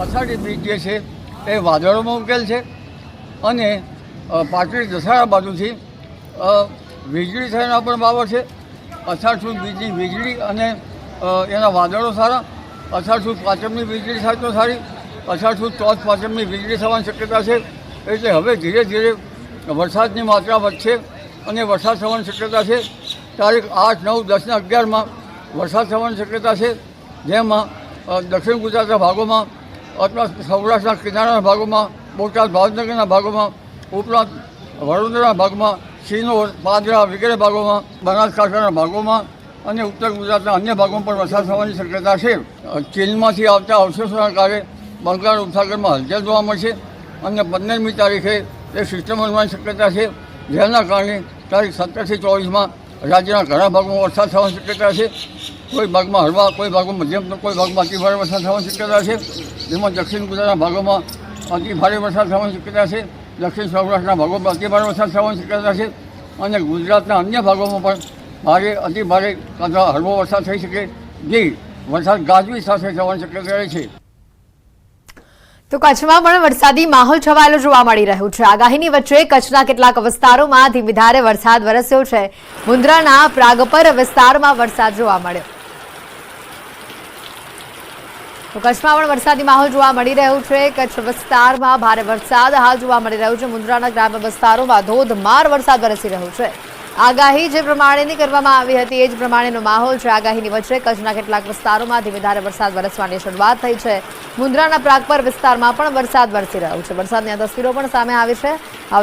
અષાઢી બીજ જે છે એ વાદળોમાં ઉકેલ છે અને પાટડી દસાડા બાજુથી વીજળી થયાના પણ બાબત છે. અષાઢ સુદ બીજની વીજળી અને એના વાદળો સારા. અષાઢ સુદ પાંચમની વીજળી થાય તો સારી. અષાઢ સુદ ચોથ પાંચમની વીજળી થવાની શક્યતા છે. એટલે હવે ધીરે ધીરે વરસાદની માત્રા વધશે અને વરસાદ થવાની શક્યતા છે. તારીખ 8, 9, 10 અને 11માં વરસાદ થવાની શક્યતા છે, જેમાં દક્ષિણ ગુજરાતના ભાગોમાં અથવા સૌરાષ્ટ્રના કિનારાના ભાગોમાં, બોટાદ ભાવનગરના ભાગોમાં, ઉપરાંત વડોદરાના ભાગમાં, સિનોર, પાદરા વગેરે ભાગોમાં, બનાસકાંઠાના ભાગોમાં અને ઉત્તર ગુજરાતના અન્ય ભાગોમાં પણ વરસાદ થવાની શક્યતા છે. ચીનમાંથી આવતા અવશેષોના કારણે બંગાળ ઉપસાગરમાં હલચલ જોવા મળશે અને 15મી તારીખે એ સિસ્ટમ બનવાની શક્યતા છે, જેના કારણે તારીખ 17થી 24માં રાજ્યના ઘણા ભાગોમાં વરસાદ થવાની શક્યતા છે. કોઈ ભાગમાં હળવા, કોઈ ભાગમાં મધ્યમ, કોઈ ભાગમાં અતિ ભારે વરસાદ થવાની શક્યતા છે. જેમાં દક્ષિણ ગુજરાતના ભાગોમાં અતિ ભારે વરસાદ થવાની શક્યતા છે. દક્ષિણ સૌરાષ્ટ્રના ભાગોમાં અતિ ભારે વરસાદ થવાની શક્યતા છે અને ગુજરાતના અન્ય ભાગોમાં પણ ભારે, અતિ ભારે અથવા હળવો વરસાદ થઈ શકે, જે વરસાદ ગાજવીજ સાથે થવાની શક્યતા રહે છે. તો કચ્છમાં પણ વરસાદી માહોલ છવાયેલો જોવા મળી રહ્યો છે. આગાહીની વચ્ચે કચ્છના કેટલાક વિસ્તારોમાં ધીમી ધારે વરસાદ વરસ્યો છે. મુન્દ્રાના પ્રાગપર વિસ્તારમાં વરસાદ જોવા મળ્યો. તો કચ્છમાં પણ વરસાદી માહોલ જોવા મળી રહ્યો છે. કચ્છ વિસ્તારમાં ભારે વરસાદ હાલ જોવા મળી રહ્યો છે. મુન્દ્રાના ગ્રામ્ય વિસ્તારોમાં ધોધમાર વરસાદ વરસી રહ્યો છે. આગાહી જે પ્રમાણેની કરવામાં આવી હતી એ જ પ્રમાણેનો માહોલ છે. આગાહીની વચ્ચે કચ્છના કેટલાક વિસ્તારોમાં ધીમી ધારે વરસાદ વરસવાની શરૂઆત થઈ છે. મુન્દ્રાના પ્રાગપર વિસ્તારમાં પણ વરસાદ વરસી રહ્યો છે. વરસાદની તસવીરો પણ સામે આવી છે. આ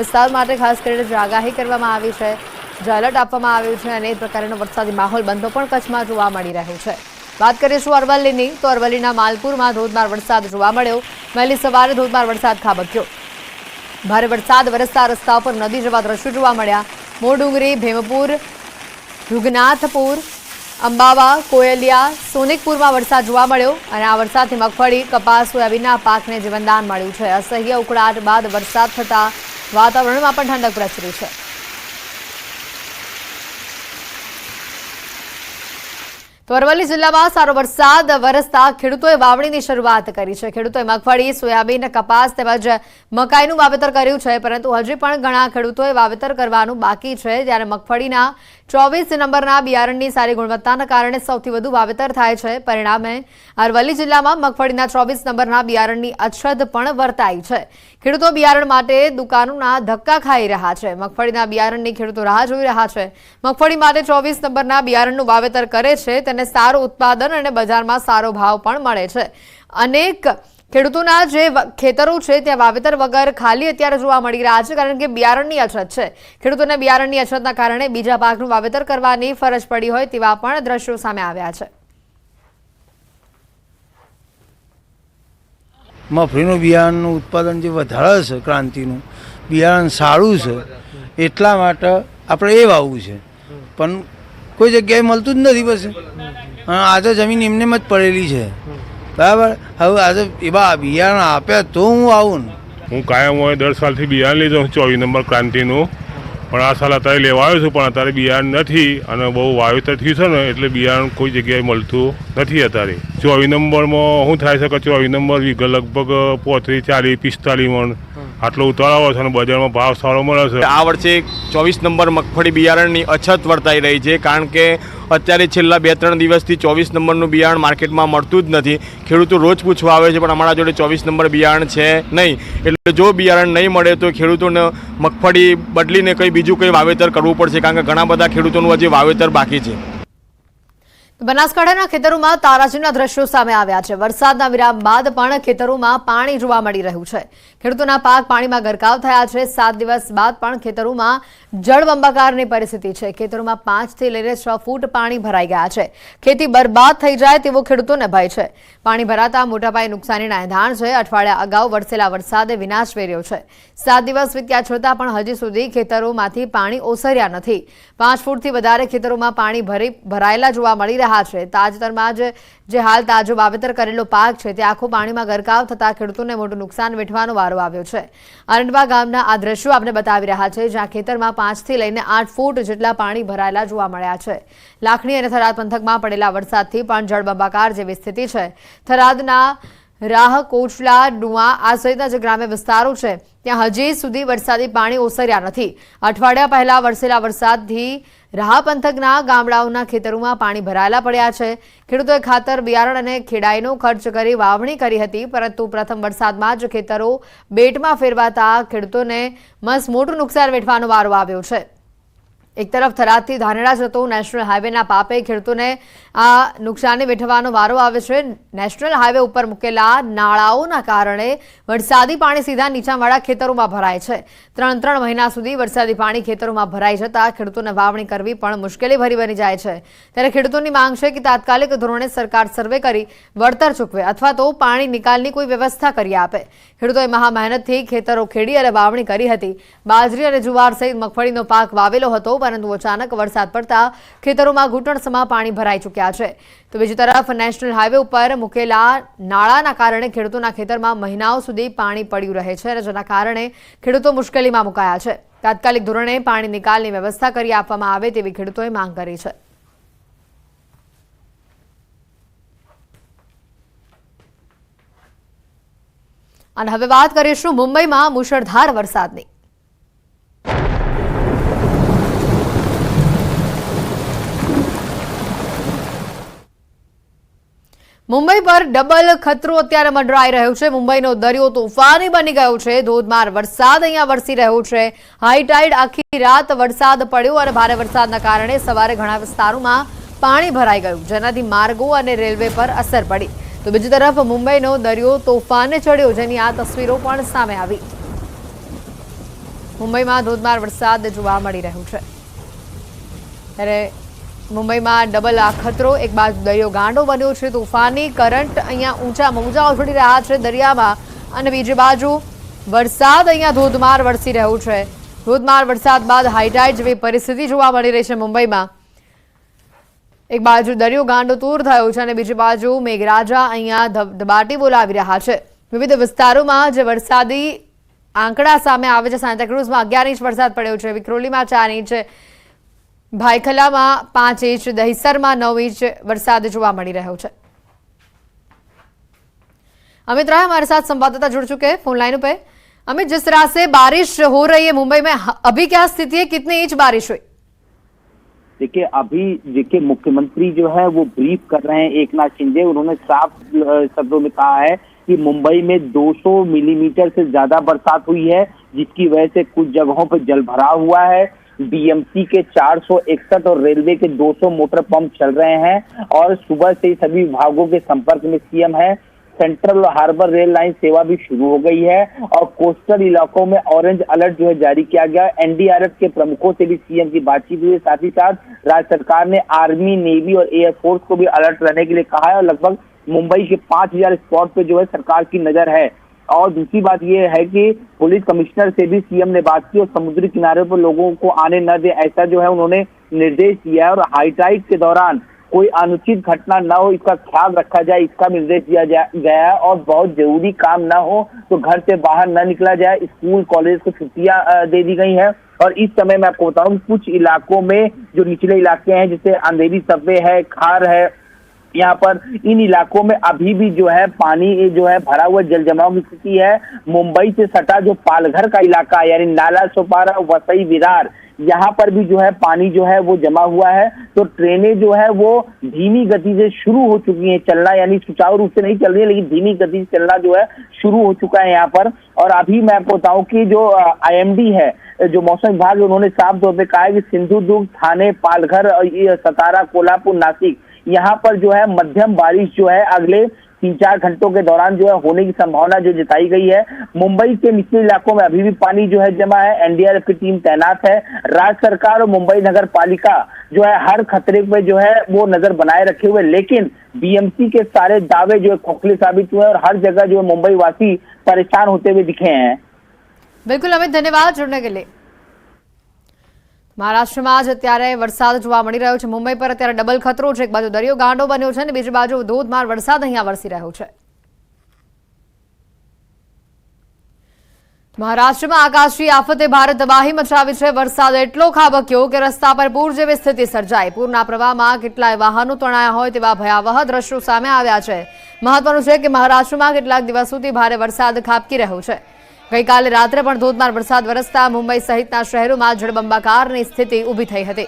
વિસ્તાર માટે ખાસ કરીને જે આગાહી કરવામાં આવી છે, જે એલર્ટ આપવામાં આવ્યું છે અને એ પ્રકારનો વરસાદી માહોલ બનતો પણ કચ્છમાં જોવા મળી રહ્યો છે. વાત કરીશું અરવલ્લીની, તો અરવલ્લીના માલપુરમાં ધોધમાર વરસાદ જોવા મળ્યો. વહેલી સવારે ધોધમાર વરસાદ ખાબક્યો. ભારે વરસાદ વરસતા રસ્તા પર નદી જેવા દ્રશ્યો જોવા મળ્યા. મોરડુંગરી, ભીમપુર, રૂગનાથપુર, અંબાવા, કોયલિયા, સોનિકપુરમાં વરસાદ જોવા મળ્યો અને આ વરસાદથી મગફળી, કપાસ, સોયાબીનના પાકને જીવનદાન મળ્યું છે. અસહ્ય ઉકળાટ બાદ વરસાદ થતા વાતાવરણમાં પણ ઠંડક પ્રસરી છે. તો અરવલ્લી જિલ્લામાં સારો વરસાદ વરસતા ખેડૂતોએ વાવણીની શરૂઆત કરી છે. ખેડૂતોએ મગફળી, સોયાબીન, કપાસ તેમજ મકાઈનું વાવેતર કર્યું છે, પરંતુ હજી પણ ઘણા ખેડૂતોએ વાવેતર કરવાનું બાકી છે. ત્યારે મગફળીના 24 નંબરના બિયારણની સારી ગુણવત્તાના કારણે સૌથી વધુ વાવેતર થાય છે. પરિણામે અરવલ્લી જિલ્લામાં મગફળીના 24 નંબરના બિયારણની અછત પણ વર્તાઈ છે. ખેડૂતો બિયારણ માટે દુકાનોના ધક્કા ખાઈ રહ્યા છે. મગફળીના બિયારણની ખેડૂતો રાહ જોઈ રહ્યા છે. મગફળી માટે 24 નંબરના બિયારણનું વાવેતર કરે છે તેને સારું ઉત્પાદન અને બજારમાં સારો ભાવ પણ મળે છે. અનેક ખેડૂતોના જે ખેતરો છે ત્યાં વાવેતર વગર ખાલી અત્યારે જોવા મળી રહ્યા છે, કારણ કે બિયારણની અછત છે. ખેડૂતોને બિયારણની અછતના કારણે બીજા પાકનું વાવેતર કરવાની ફરજ પડી હોય તેવા પણ દ્રશ્યો સામે આવ્યા છે. મગફળીનું બિયારણનું ઉત્પાદન જે વધારે છે, ક્રાંતિનું બિયારણ સારું છે, એટલા માટે આપણે એ વાવવું છે, પણ કોઈ જગ્યાએ મળતું જ નથી. પછી આજે જમીન એમને જ પડેલી છે, બરાબર. હવે આજે એવા બિયારણ આપ્યા તો હું આવું ને. હું કાયમ હોય 10 સાલથી બિયારણ લીધો 24 નંબર ક્રાંતિનું, પણ આ સાલ અત્યારે લેવા આવ્યો છું, પણ અત્યારે બિયારણ નથી અને બહુ વાવેતર થયું છે ને એટલે બિયારણ કોઈ જગ્યાએ મળતું નથી. અત્યારે 24 નંબરમાં શું થાય છે કે 24 નંબર વીઘે લગભગ 35, 40, 45 મણ આટલો ઉતાર આવે છે અને બજારમાં ભાવ સારો મળે છે. આ વર્ષે 24 નંબર મગફળી બિયારણની અછત વર્તાઈ રહી છે, કારણ કે અત્યારે છેલ્લા 2-3 દિવસથી 24 નંબરનું બિયારણ માર્કેટમાં મળતું જ નથી. ખેડૂતો રોજ પૂછવા આવે છે પણ અમારા જોડે 24 નંબર બિયારણ છે નહીં. એટલે જો બિયારણ નહીં મળે તો ખેડૂતોને મગફળી બદલીને કંઈ બીજું કંઈ વાવેતર કરવું પડશે, કારણ કે ઘણા બધા ખેડૂતોનું હજી વાવેતર બાકી છે. બનાસકાંઠાના ખેતરોમાં તારાજીના દ્રશ્યો સામે આવ્યા છે. વરસાદના વિરામ બાદ પણ ખેતરોમાં પાણી જોવા મળી રહ્યું છે. ખેડૂતોના પાક પાણીમાં ગરકાવ થયા છે. 7 દિવસ બાદ પણ ખેતરોમાં જળબંબાકારની પરિસ્થિતિ છે. ખેતરોમાં 5 થી લઈને 6 ફૂટ પાણી ભરાઈ ગયા છે. ખેતી બરબાદ થઈ જાય તેવો ખેડૂતોને ભય છે. પાણી ભરાતા મોટા પાયે નુકસાનીના એંધાણ છે. અઠવાડિયા અગાઉ વરસેલા વરસાદે વિનાશ વેર્યો છે. 7 દિવસ વીત્યા છતાં પણ હજી સુધી ખેતરોમાંથી પાણી ઓસર્યા નથી. 5 ફૂટથી વધારે ખેતરોમાં પાણી ભરાયેલા જોવા મળી રહ્યા રહ્યા છે। તાજેતરમાં જ જે હાલ તાજો વાવેતર કરેલો પાક છે તે આખો પાણીમાં ગરકાવ થતાં ખેડૂતોને મોટું નુકસાન વેઠવાનો વારો આવ્યો છે। અરંડવા ગામના આ દ્રશ્યો આપણે બતાવી રહ્યા છે, જ્યાં ખેતરમાં 5 થી લઈને 8 ફૂટ જેટલા પાણી ભરાયેલા જોવા મળ્યા છે। લાખણી અને થરાદ પંથકમાં પડેલા વરસાદથી પણ જળબંબાકાર જેવી સ્થિતિ છે। થરાદના રાહ, કોચલા, ડુઆ આ સહિતના જે ગ્રામ્ય વિસ્તારો છે ત્યાં હજી સુધી વરસાદી પાણી ઓસર્યા નથી। અઠવાડિયા પહેલા વરસેલા વરસાદથી રાહ પંથકના ગામડાઓના ખેતરોમાં પાણી ભરાયેલા પડ્યા છે। ખેડૂતોએ ખાતર, બિયારણ અને ખેડાઈનો ખર્ચ કરી વાવણી કરી હતી, પરંતુ પ્રથમ વરસાદમાં જ ખેતરો બેટમાં ફેરવાતા ખેડૂતોને મસ્ત મોટું નુકસાન વેઠવાનો વારો આવ્યો છે। એક તરફ થરાદથી ધાનેરા જતો નેશનલ હાઈવેના પાપે ખેડૂતોને આ નુકસાની વેઠવાનો વારો આવે છે। નેશનલ હાઈવે ઉપર મૂકેલા નાળાઓના કારણે વરસાદી પાણી સીધા નીચાણવાળા ખેતરોમાં ભરાય છે। 3 મહિના સુધી વરસાદી પાણી ખેતરોમાં ભરાઈ જતા ખેડૂતોને વાવણી કરવી પણ મુશ્કેલી ભરી બની જાય છે। ત્યારે ખેડૂતોની માંગ છે કે તાત્કાલિક ધોરણે સરકાર સર્વે કરી વળતર ચૂકવે અથવા તો પાણી નિકાલની કોઈ વ્યવસ્થા કરી આપે। ખેડૂતોએ મહા મહેનતથી ખેતરો ખેડી અને વાવણી કરી હતી। બાજરી અને જુવાર સહિત મગફળીનો પાક વાવેલો હતો, પરંતુ અચાનક વરસાદ પડતા ખેતરોમાં ઘૂંટણસમાં પાણી ભરાઈ ચૂક્યા છે। તો બીજી તરફ નેશનલ હાઈવે ઉપર મૂકેલા નાળાના કારણે ખેડૂતોના ખેતરમાં મહિનાઓ સુધી પાણી પડ્યું રહે છે, જેના કારણે ખેડૂતો મુશ્કેલીમાં મુકાયા છે। તાત્કાલિક ધોરણે પાણી નિકાલની વ્યવસ્થા કરી આપવામાં આવે તેવી ખેડૂતોએ માંગ કરી છે। અને હવે વાત કરીશું મુંબઈમાં મુશળધાર વરસાદની। મુંબઈ પર ડબલ ખતરો અત્યારે મંડરાઈ રહ્યો છે। મુંબઈનો દરિયો તોફાની બની ગયો છે। ધોધમાર વરસાદ અહીંયા વરસી રહ્યો છે। હાઈ ટાઈડ આખી રાત વરસાદ પડ્યો અને ભારે વરસાદના કારણે સવારે ઘણા વિસ્તારોમાં પાણી ભરાઈ ગયું, જેનાથી માર્ગો અને રેલવે પર અસર પડી। તો બીજી તરફ મુંબઈનો દરિયો તોફાને ચડ્યો, જેની આ તસવીરો પણ સામે આવી। મુંબઈમાં ધોધમાર વરસાદ જોવા મળી રહ્યો છે। ત્યારે મુંબઈમાં ડબલ આ ખતરો, એક બાજુ દરિયો ગાંડો બન્યો છે, તોફાની કરંટ અહીંયા ઊંચા મોજા ઉછળી રહ્યા છે દરિયામાં, અને બીજી બાજુ વરસાદ અહીંયા ધોધમાર વરસી રહ્યો છે। ધોધમાર વરસાદ બાદ હાઈટાઈડ જેવી પરિસ્થિતિ જોવા મળી રહી છે મુંબઈમાં। એક બાજુ દરિયો ગાંડો તૂર થયો છે અને બીજી બાજુ મેઘરાજા અહીંયા ધબધબાટી બોલાવી રહ્યા છે। વિવિધ વિસ્તારોમાં જે વરસાદી આંકડા સામે આવે છે, સાંતાક્રુઝમાં 11 ઇંચ વરસાદ પડ્યો છે, વિક્રોલીમાં 4 ઇંચ, ભાયખલામાં 5 इंच, दहिसरमा 9 इंच वरसाद જોવા મળી રહ્યો છે। अमित राय हमारे साथ संवाददाता जुड़ चुके हैं फोन लाइन पे। अमित, जिस तरह से बारिश हो रही है मुंबई में, अभी क्या स्थिति है, कितने इंच बारिश हुई? देखिए, अभी देखिए मुख्यमंत्री जो है वो ब्रीफ कर रहे हैं, एकनाथ शिंदे। उन्होंने साफ शब्दों में कहा है कि मुंबई में 200 मिलीमीटर से ज्यादा बरसात हुई है, जिसकी वजह से कुछ जगहों पर जल भराव हुआ है। बीएमसी के 461 और रेलवे के 200 मोटर पंप चल रहे हैं और सुबह से ही सभी विभागों के संपर्क में सीएम है। सेंट्रल हार्बर रेल लाइन सेवा भी शुरू हो गई है और कोस्टल इलाकों में ऑरेंज अलर्ट जो है जारी किया गया। एनडीआरएफ के प्रमुखों से भी सीएम की बातचीत हुई। साथ ही साथ राज्य सरकार ने आर्मी, नेवी और एयरफोर्स को भी अलर्ट रहने के लिए कहा है और लगभग मुंबई के 5000 स्पॉट पे जो है सरकार की नजर है। और दूसरी बात यह है कि पुलिस कमिश्नर से भी सीएम ने बात की और समुद्री किनारे पर लोगों को आने न दे, ऐसा जो है उन्होंने निर्देश दिया है। और हाई टाइड के दौरान कोई अनुचित घटना न हो, इसका ख्याल रखा जाए, इसका निर्देश दिया गया है। और बहुत जरूरी काम न हो तो घर से बाहर न निकला जाए। स्कूल, कॉलेज को छुट्टियां दे दी गई हैं। और इस समय मैं आपको बताऊं, कुछ इलाकों में जो निचले इलाके हैं, जैसे अंधेरी सबवे है, खार है, यहाँ पर इन इलाकों में अभी भी जो है पानी जो है भरा हुआ जल जमाव की स्थिति है। मुंबई से सटा जो पालघर का इलाका है, यानी नाला सोपारा, वसई, विरार, यहाँ पर भी जो है पानी जो है वो जमा हुआ है। तो ट्रेनें जो है वो धीमी गति से शुरू हो चुकी हैं चलना, यानी सुचारू रूप से नहीं चल रही है, लेकिन धीमी गति से चलना जो है शुरू हो चुका है यहाँ पर। और अभी मैं आपको बताऊं कि जो IMD है, जो मौसम विभाग है, उन्होंने साफ तौर पे कहा है कि सिंधुदुर्ग, थाने, पालघर, सतारा, कोल्हापुर, नासिक, यहाँ पर जो है मध्यम बारिश जो है अगले 3-4 घंटों के दौरान जो है होने की संभावना जो जताई गई है। मुंबई के निचले इलाकों में अभी भी पानी जो है जमा है। एनडीआरएफ की टीम तैनात है। राज्य सरकार और मुंबई नगर पालिका जो है हर खतरे पे जो है वो नजर बनाए रखे हुए, लेकिन बीएमसी के सारे दावे जो है खोखले साबित हुए और हर जगह जो है मुंबई वासी परेशान होते हुए दिखे हैं। बिल्कुल अमित, धन्यवाद जुड़ने के लिए। મહારાષ્ટ્રમાં જ અત્યારે વરસાદ જોવા મળી રહ્યો છે। મુંબઈ પર અત્યારે ડબલ ખતરો છે। એક બાજુ દરિયો ગાંડો બન્યો છે અને બીજી બાજુ ધોધમાર વરસાદ અહીંયા વરસી રહ્યો છે। મહારાષ્ટ્રમાં આકાશી આફતે ભારે તબાહી મચાવી છે। વરસાદ એટલો ખાબક્યો કે રસ્તા પર પૂર જેવી સ્થિતિ સર્જાઈ। પૂરના પ્રવાહમાં કેટલાય વાહનો તણાયા હોય તેવા ભયાવહ દ્રશ્યો સામે આવ્યા છે। મહત્વનું છે કે મહારાષ્ટ્રમાં કેટલાક દિવસોથી ભારે વરસાદ ખાબકી રહ્યો છે। ગઈકાલે રાત્રે પણ ધોધમાર વરસાદ વરસતા મુંબઈ સહિતના શહેરોમાં જળબંબાકારની સ્થિતિ ઊભી થઈ હતી।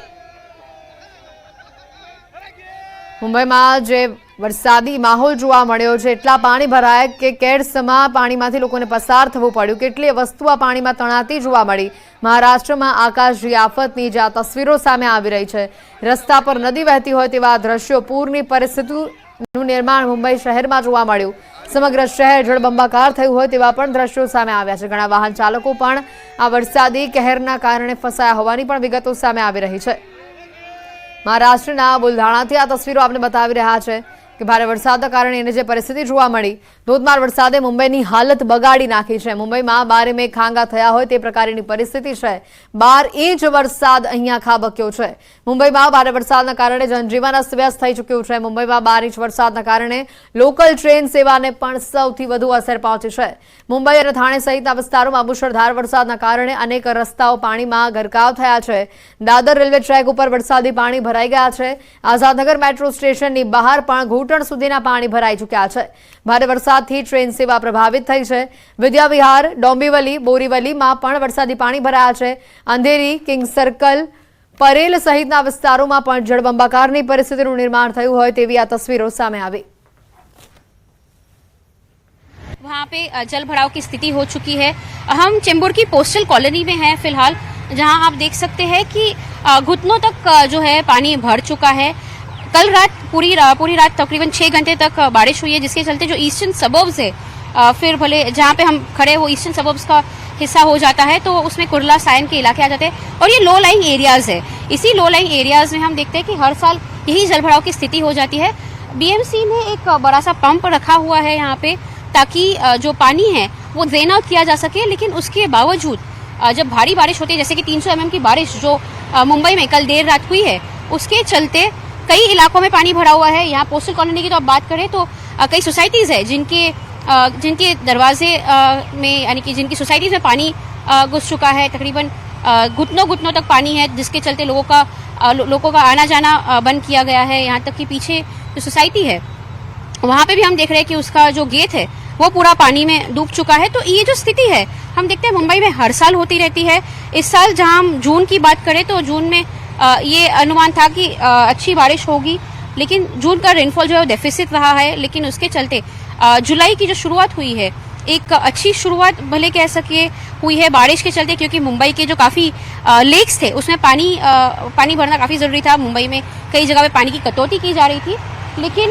મુંબઈમાં જે વરસાદી માહોલ જોવા મળ્યો છે, એટલા પાણી ભરાયા કે કેડસમાં પાણીમાંથી લોકોને પસાર થવું પડ્યું। કેટલીય વસ્તુઓ પાણીમાં તણાતી જોવા મળી। મહારાષ્ટ્રમાં આકાશી આફતની જે આ તસવીરો સામે આવી રહી છે, રસ્તા પર નદી વહેતી હોય તેવા દ્રશ્યો, પૂરની પરિસ્થિતિનું નિર્માણ મુંબઈ શહેરમાં જોવા મળ્યું। સમગ્ર શહેર જળબંબાકાર થયું હોય તેવા પણ દ્રશ્યો સામે આવ્યા છે। ઘણા વાહન ચાલકો પણ આ વરસાદી કહેરના કારણે ફસાયા હોવાની પણ વિગતો સામે આવી રહી છે। મહારાષ્ટ્રના બુલધાણાથી આ તસવીરો આપને બતાવી રહ્યા છે કે ભારે વરસાદના કારણે એને જે પરિસ્થિતિ જોવા મળી। ધોધમાર વરસાદે મુંબઈની હાલત બગાડી નાખી છે। મુંબઈમાં 12 મે ખાંગા થયા હોય તે પ્રકારની પરિસ્થિતિ છે। 12 ઇંચ વરસાદ અહીંયા ખાબક્યો છે। મુંબઈમાં ભારે વરસાદના કારણે જનજીવન અસ્તવ્યસ્ત થઈ ચૂક્યું છે। મુંબઈમાં 12 ઇંચ વરસાદના કારણે લોકલ ટ્રેન સેવાને પણ સૌથી વધુ અસર પહોંચી છે। મુંબઈ અને થાણે સહિતના વિસ્તારોમાં મુશળધાર વરસાદના કારણે અનેક રસ્તાઓ પાણીમાં ગરકાવ થયા છે। દાદર રેલવે ટ્રેક ઉપર વરસાદી પાણી ભરાઈ ગયા છે। આઝાદનગર મેટ્રો સ્ટેશનની બહાર પણ ઘૂંટણ સુધીના પાણી ભરાઈ ચૂક્યા છે। ભારે વરસાદથી ટ્રેન સેવા પ્રભાવિત થઈ છે। વિદ્યાવિહાર, ડોંબિવલી, બોરીવલીમાં પણ વરસાદી પાણી ભરાયા છે। અંધેરી, કિંગ સર્કલ, પરેલ સહિતના વિસ્તારોમાં પણ જળબંબાકારની પરિસ્થિતિનું નિર્માણ થયું હોય તેવી આ તસવીરો સામે આવી। वहाँ पे जल भराव की स्थिति हो चुकी है। हम चेंबूर की पोस्टल कॉलोनी में हैं फिलहाल, जहाँ आप देख सकते हैं कि घुटनों तक जो है पानी भर चुका है। कल रात पूरी रात तकरीबन 6 घंटे तक बारिश हुई है, जिसके चलते जो ईस्टर्न सबर्ब्स है, फिर भले जहाँ पे हम खड़े वो ईस्टर्न सबर्ब्स का हिस्सा हो जाता है, तो उसमें कुर्ला सायन के इलाके आ जाते हैं और ये लो लाइंग एरियाज है। इसी लो लाइंग एरियाज में हम देखते हैं कि हर साल यही जल भराव की स्थिति हो जाती है। बीएमसी ने एक बड़ा सा पंप रखा हुआ है यहाँ पे, ताकि जो पानी है वो ड्रेन आउट किया जा सके। लेकिन उसके बावजूद जब भारी बारिश होती है, जैसे कि 300 mm की बारिश जो मुंबई में कल देर रात हुई है, उसके चलते कई इलाकों में पानी भरा हुआ है। यहाँ पोस्टल कॉलोनी की तो आप बात करें तो कई सोसाइटीज़ है जिनके दरवाजे में, यानी कि जिनकी सोसाइटीज़ में पानी घुस चुका है। तकरीबन घुटनों तक पानी है, जिसके चलते लोगों का आना जाना बंद किया गया है। यहाँ तक कि पीछे जो सोसाइटी है वहाँ पे भी हम देख रहे हैं कि उसका जो गेट है वो पूरा पानी में डूब चुका है। तो ये जो स्थिति है हम देखते हैं मुंबई में हर साल होती रहती है। इस साल जहाँ हम जून की बात करें तो जून में ये अनुमान था कि अच्छी बारिश होगी, लेकिन जून का रेनफॉल जो है वो डेफिसिट रहा है। लेकिन उसके चलते जुलाई की जो शुरुआत हुई है, एक अच्छी शुरुआत भले कह सके हुई है बारिश के चलते, क्योंकि मुंबई के जो काफ़ी लेक्स थे उसमें पानी भरना काफ़ी ज़रूरी था। मुंबई में कई जगह पे पानी की कटौती की जा रही थी। लेकिन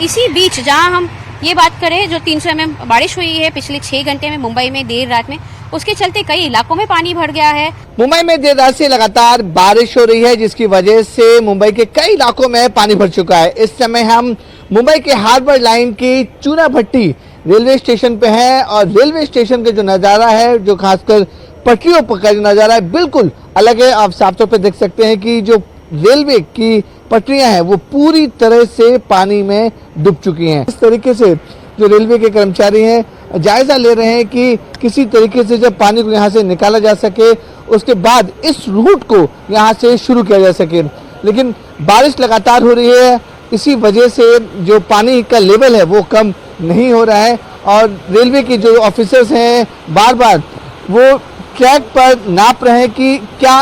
इसी बीच जहां हम ये बात करें, जो 300 mm बारिश हुई है पिछले 6 घंटे में मुंबई में देर रात में, उसके चलते कई इलाकों में पानी भर गया है। मुंबई में देर रात से लगातार बारिश हो रही है, जिसकी वजह से मुंबई के कई इलाकों में पानी भर चुका है। इस समय हम मुंबई के हार्बर लाइन की चूना भट्टी रेलवे स्टेशन पे हैं और रेलवे स्टेशन का जो नज़ारा है, जो खासकर पटरियों पर का नज़ारा है, बिल्कुल अलग है। आप साफ तौर पर देख सकते हैं कि जो रेलवे की पटरियां हैं वो पूरी तरह से पानी में डूब चुकी हैं। इस तरीके से जो रेलवे के कर्मचारी हैं जायजा ले रहे हैं कि किसी तरीके से जब पानी को यहाँ से निकाला जा सके, उसके बाद इस रूट को यहाँ से शुरू किया जा सके। लेकिन बारिश लगातार हो रही है, इसी वजह से जो पानी का लेवल है वो कम नहीं हो रहा है और रेलवे के जो ऑफिसर्स हैं बार बार वो ट्रैक पर नाप रहे हैं कि क्या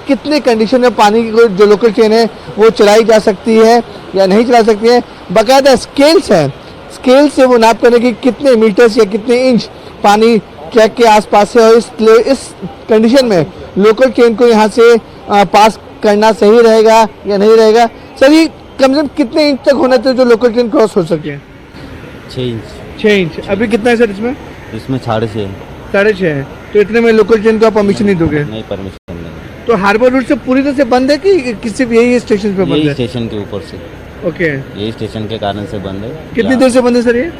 कितने कंडीशन में पानी की जो लोकल ट्रेन है वो चलाई जा सकती है या नहीं चला सकती है। बाकायदा स्केल्स हैं, स्केल से वो नाप करने की कितने मीटर्स या कितने इंच पानी ट्रैक के आसपास है और इस कंडीशन में लोकल ट्रेन को यहाँ से पास करना सही रहेगा या नहीं रहेगा। सर, ये कम से कम कितने इंच तक होना चाहिए जो लोकल ट्रेन क्रॉस हो सके? 6 इंच। अभी कितना है सर इसमें? इसमें 6.5 6.5 है। तो इतने में लोकल ट्रेन को आप परमिशन नहीं दोगे? नहीं, परमिशन नहीं। तो हार्बर रूट से पूरी तरह से बंद है कि किसी यही स्टेशन पे बंद है? स्टेशन के ऊपर से। ओके, यही स्टेशन के कारण से बंद है। कितनी देर से बंद है सर ये?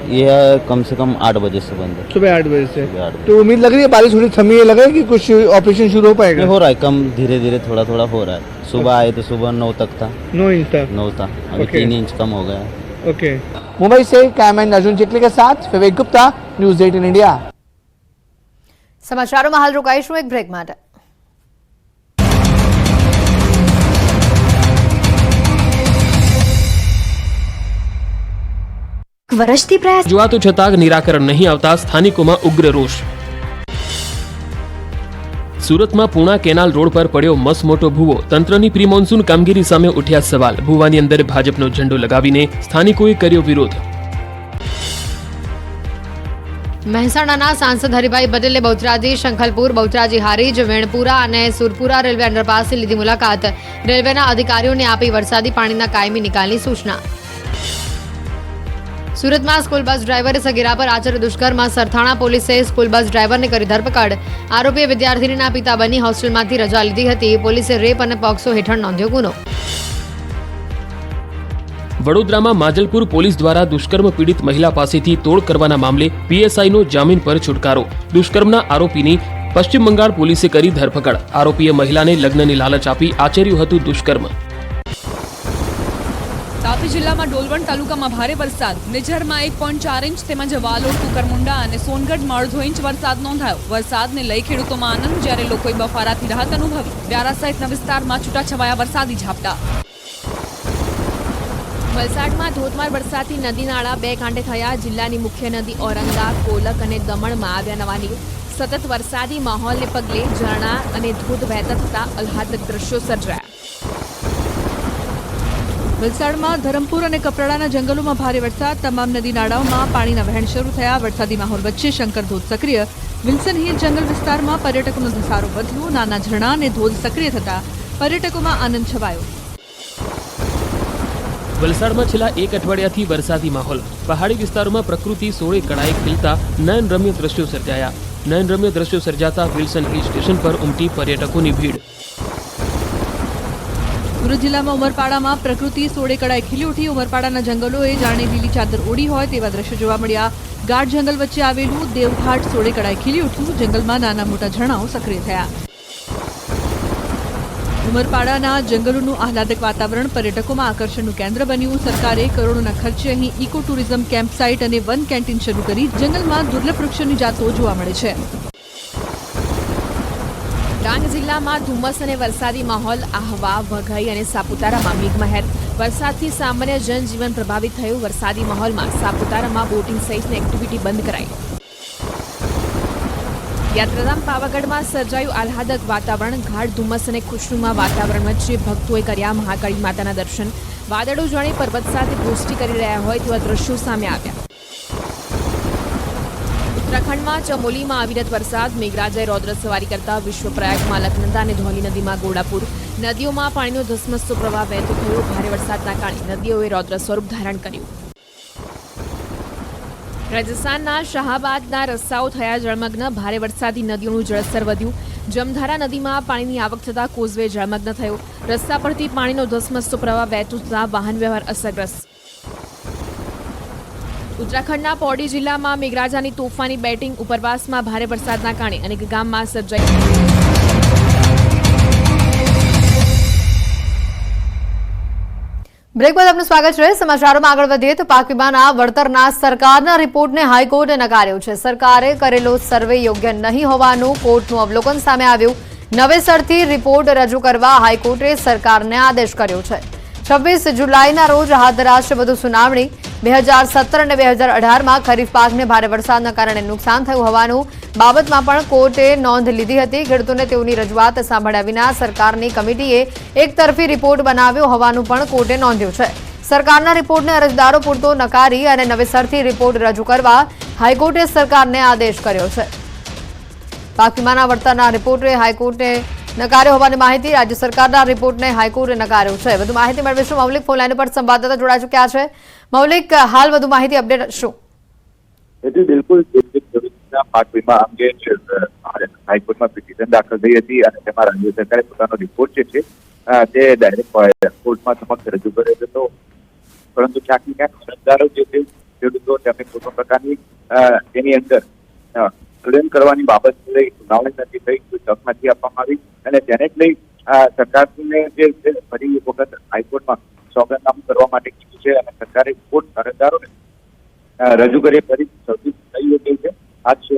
यह कम से कम 8 बजे से बंद है। सुबह 8 बजे से। सुबह 8 बजे। तो उम्मीद लग रही है बारिश थोड़ी थमी है, लग रहा है कि कुछ ऑपरेशन शुरू हो पाएगा? हो रहा है, कम धीरे धीरे थोड़ा थोड़ा हो रहा है। सुबह आए तो सुबह 9 तक था, 9 इंच था। 9 था, अभी ओके। 3 इंच कम हो गया है। ओके। मुंबई से कैमरामैन अर्जुन चिखली के साथ विवेक गुप्ता, न्यूज़ 18 इंडिया। સમાચારોમાં હાલ રોકાઈશું એક બ્રેક માટે। વર્ષથી પ્રયાસ રજૂઆતો છતાં નિરાકરણ નહીં આવતા સ્થાનિકોમાં ઉગ્ર રોષ। સુરતમાં પૂણા કેનાલ રોડ પર પડ્યો મસમોટો ભૂવો, તંત્રની પ્રી મોન્સૂન કામગીરી સામે ઉઠ્યા સવાલ। ભૂવાની અંદર ભાજપનો ઝંડો લગાવીને સ્થાનિકોએ કર્યો વિરોધ। મહેસાણાના સાંસદ હરિભાઈ પટેલે બહુચરાજી, શંખલપુર, બહુચરાજી હારીજ, વેણપુરા અને સુરપુરા રેલવે અંડરપાસની લીધી મુલાકાત। રેલવેના અધિકારીઓને આપી વરસાદી પાણીના કાયમી નિકાલની સૂચના। સુરતમાં સ્કૂલ બસ ડ્રાઈવરે સગીરા પર આચર્યું દુષ્કર્મ, સરથાણા પોલીસે સ્કૂલ બસ ડ્રાઈવરને કરી ધરપકડ। આરોપીએ વિદ્યાર્થીનીના પિતા બની હોસ્ટેલમાંથી રજા લીધી હતી। પોલીસે રેપ અને પોક્સો હેઠળ નોંધ્યો ગુનો। વડોદરામાં માજલપુર પોલીસ દ્વારા દુષ્કર્મ પીડિત મહિલા પાસેથી તોડ કરવાના મામલે પીએસઆઈનો જામીન પર છુટકારો। દુષ્કર્મના આરોપીની પશ્ચિમ બંગાળ પોલીસે કરી ધરપકડ। આરોપીએ મહિલાને લગ્નની લાલચ આપી આચર્યું હતું દુષ્કર્મ। તાપી જિલ્લામાં ડોલવણ તાલુકામાં ભારે વરસાદ, નિઝરમાં 1.4 ઇંચ તેમજ વાલોડ, કુકરમુંડા અને સોનગઢમાં અડધો ઇંચ વરસાદ નોંધાયો। વરસાદને લઈ ખેડૂતોમાં આનંદ, જ્યારે લોકોએ બફારાથી રાહત અનુભવી। વ્યારા સહિતના વિસ્તારમાં છૂટાછવાયા વરસાદી ઝાપટા। વલસાડમાં ધોધમાર વરસાદથી નદી નાળા 2 કાંઠે થયા। જિલ્લાની મુખ્ય નદી ઔરંગા, કોલક અને દમણમાં આવ્યા નવા નીર। સતત વરસાદી માહોલને પગલે ઝરણા અને ધોધ વહેતા થતા આહલાદક દ્રશ્યો સર્જાયા। વલસાડમાં ધરમપુર અને કપરાડાના જંગલોમાં ભારે વરસાદ, તમામ નદી નાળાઓમાં પાણીના વહેણ શરૂ થયા। વરસાદી માહોલ વચ્ચે શંકર ધોધ સક્રિય। વિલ્સન હિલ જંગલ વિસ્તારમાં પર્યટકોનો ધસારો વધ્યો। નાના ઝરણા અને ધોધ સક્રિય થતા પર્યટકોમાં આનંદ છવાયો। વલસાડમાં છેલ્લા 1 અઠવાડિયાથી વરસાદી માહોલ। પહાડી વિસ્તારોમાં પ્રકૃતિ સોળે કળાએ ખીલતા નયનરમ્ય દ્રશ્યો સર્જાયા। નયનરમ્ય દ્રશ્યો સર્જાતા વિલ્સન હિલ સ્ટેશન પર ઉમટી પર્યટકોની ભીડ। સુરત જિલ્લામાં ઉમરપાડામાં પ્રકૃતિ સોળે કળાએ ખીલી ઉઠી। ઉમરપાડાના જંગલોએ જાણે લીલી ચાદર ઓઢી હોય તેવા દ્રશ્યો જોવા મળ્યા। ગાઢ જંગલ વચ્ચે આવેલું દેવઘાટ સોળે કળાએ ખીલી ઉઠ્યું। જંગલમાં નાના મોટા ઝરણાઓ સક્રિય થયા। ઉમરપાડાના જંગલોનું આહલાદક વાતાવરણ પર્યટકોમાં આકર્ષણનું કેન્દ્ર બન્યું। સરકારે કરોડોના ખર્ચે અહીં ઇકો ટુરિઝમ કેમ્પ સાઇટ અને વન કેન્ટીન શરૂ કરી। જંગલમાં દુર્લભ વૃક્ષોની જાતો જોવા મળે છે। ડાંગ જિલ્લામાં ધુમ્મસ અને વરસાદી માહોલ। આહવા, વઘઈ અને સાપુતારામાં મેઘમહેર। વરસાદથી સામાન્ય જનજીવન પ્રભાવિત થયું। વરસાદી માહોલમાં સાપુતારામાં બોટિંગ સહિતની એક્ટિવિટી બંધ કરાઈ। યાત્રાધામ પાવાગઢમાં સર્જાયું આહલાદક વાતાવરણ। ગાઢ ધુમ્મસ અને ખુશનુમા વાતાવરણ વચ્ચે ભક્તોએ કર્યા મહાકાળી માતાના દર્શન। વાદળો જાણે પર્વત સાથે ગોષ્ઠી કરી રહ્યા હોય તેવા દ્રશ્યો સામે આવ્યા। ઉત્તરાખંડમાં ચમોલીમાં અવિરત વરસાદ। મેઘરાજાએ રૌદ્ર સવારી કરતા વિશ્વપ્રયાગમાં અલકનંદા અને ધૌલી નદીમાં ઘોડાપુર। નદીઓમાં પાણીનો ધસમસતો પ્રવાહ વહેતો થયો। ભારે વરસાદના કારણે નદીઓએ રૌદ્ર સ્વરૂપ ધારણ કર્યું। રાજસ્થાનના શાહબાદના રસ્તાઓ થયા જળમગ્ન। ભારે વરસાદથી નદીઓનું જળસ્તર વધ્યું। જમધારા નદીમાં પાણીની આવક થતાં કોઝવે જળમગ્ન થયો। રસ્તા પરથી પાણીનો ધસમસતો પ્રવાહ વહેતો થતાં વાહન વ્યવહાર અસરગ્રસ્ત। ઉત્તરાખંડના પૌડી જિલ્લામાં મેઘરાજાની તોફાની બેટિંગ। ઉપરવાસમાં ભારે વરસાદના કારણે અનેક ગામમાં સર્જાઈ બ્રેક બાદ આપનું સ્વાગત છે। સમાચારોમાં આગળ વધીએ તો પાક વીમાના વળતરના સરકારના રિપોર્ટને હાઈકોર્ટે નકાર્યો છે। સરકારે કરેલો સર્વે યોગ્ય નહીં હોવાનું કોર્ટનું અવલોકન સામે આવ્યું। નવેસરથી રિપોર્ટ રજૂ કરવા હાઈકોર્ટે સરકારને આદેશ કર્યો છે। 26 જુલાઈના રોજ હાથ ધરાશે વધુ સુનાવણી। 2017 અને 2018માં ખરીફ પાકને ભારે વરસાદના કારણે નુકસાન થયું હોવાનું બાબતમાં પણ કોર્ટે નોંધ લીધી હતી। ખેડૂતોને તેઓની રજૂઆત સાંભળ્યા વિના સરકારની કમિટીએ એકતરફી રિપોર્ટ બનાવ્યો હોવાનું પણ કોર્ટે નોંધ્યું છે। સરકારના રિપોર્ટને અરજદારો પૂરતો નકારી અને નવેસરથી રિપોર્ટ રજૂ કરવા હાઈકોર્ટે સરકારને આદેશ કર્યો છે। પાક વીમાના વળતરના રિપોર્ટે હાઈકોર્ટે નકાર્યો હોવાની માહિતી। રાજ્ય સરકારના રિપોર્ટને હાઈકોર્ટે નકાર્યો છે। વધુ માહિતી મેળવીશું મૌલિક ફોનલાઈન પર સંવાદદાતા જોડાઈ ચૂક્યા છે। મૌલિક, હાલ વધુ માહિતી અપડેટ શું? બિલકુલ, પાક વીમા અંગે હાઈકોર્ટમાં પિટિશન દાખલ થઈ હતી અને તેમાં રાજ્ય સરકારે પોતાનો રિપોર્ટ જે છે તે ડાયરેક્ટ કોર્ટમાં સમક્ષ રજૂ કર્યો હતો। પરંતુ ક્યાંક ને ક્યાંક અરજદારો જે છે ખેડૂતો તેમને કોઈ પણ પ્રકારની તેની અંદર ક્લેમ કરવાની બાબત લઈ સુનાવણી નથી થઈ, કોઈ તક નથી આપવામાં આવી અને તેને જ લઈ સરકારને જે ફરી એક વખત હાઈકોર્ટમાં સોગંદનામું કરવા માટે કીધું છે અને સરકારે રિપોર્ટ અરજદારોને રજૂ કરી ફરી સૌથી થઈ ગઈ છે. આ છે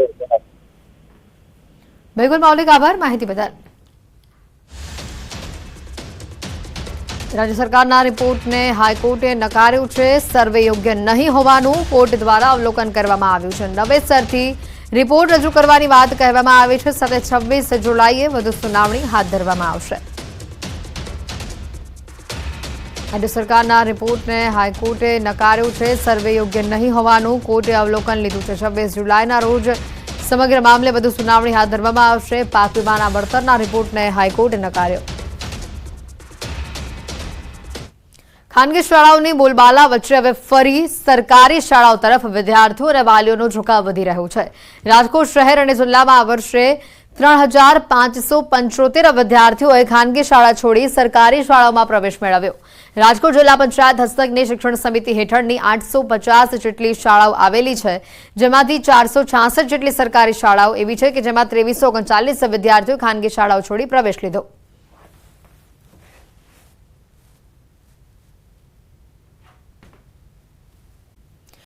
બિલકુલ મૌલિક આભાર માહિતી બદલ. રાજ્ય સરકારના રિપોર્ટને હાઈકોર્ટે નકાર્યું છે. સર્વે યોગ્ય નહીં હોવાનું કોર્ટ દ્વારા અવલોકન કરવામાં આવ્યું છે. નવેસરથી રિપોર્ટ રજૂ કરવાની વાત કહેવામાં આવી છે. સાથે 26 જુલાઈએ વધુ સુનાવણી હાથ ધરવામાં આવશે. રાજ્ય સરકારના રિપોર્ટને હાઈકોર્ટે નકાર્યું છે. સર્વે યોગ્ય નહીં હોવાનું કોર્ટે અવલોકન લીધું છે. 26 જુલાઈના રોજ સમગ્ર મામલે વધુ સુનાવણી હાથ ધરવામાં આવશે. પાક વીમાના વળતરના રિપોર્ટને હાઈકોર્ટે નકાર્યો. ખાનગી શાળાઓની બોલબાલા વચ્ચે હવે ફરી સરકારી શાળાઓ તરફ વિદ્યાર્થીઓ અને વાલીઓનો ઝુકાવ વધી રહ્યો છે. રાજકોટ શહેર અને જિલ્લામાં આ વર્ષે 3575 વિદ્યાર્થીઓએ ખાનગી શાળા છોડી સરકારી શાળાઓમાં પ્રવેશ મેળવ્યો. રાજકોટ જિલ્લા પંચાયત હસ્તકની શિક્ષણ સમિતિ હેઠળની 850 જેટલી શાળાઓ આવેલી છે, જેમાંથી 466 જેટલી સરકારી શાળાઓ એવી છે કે જેમાં 2339 વિદ્યાર્થીઓ ખાનગી શાળાઓ છોડી પ્રવેશ લીધો.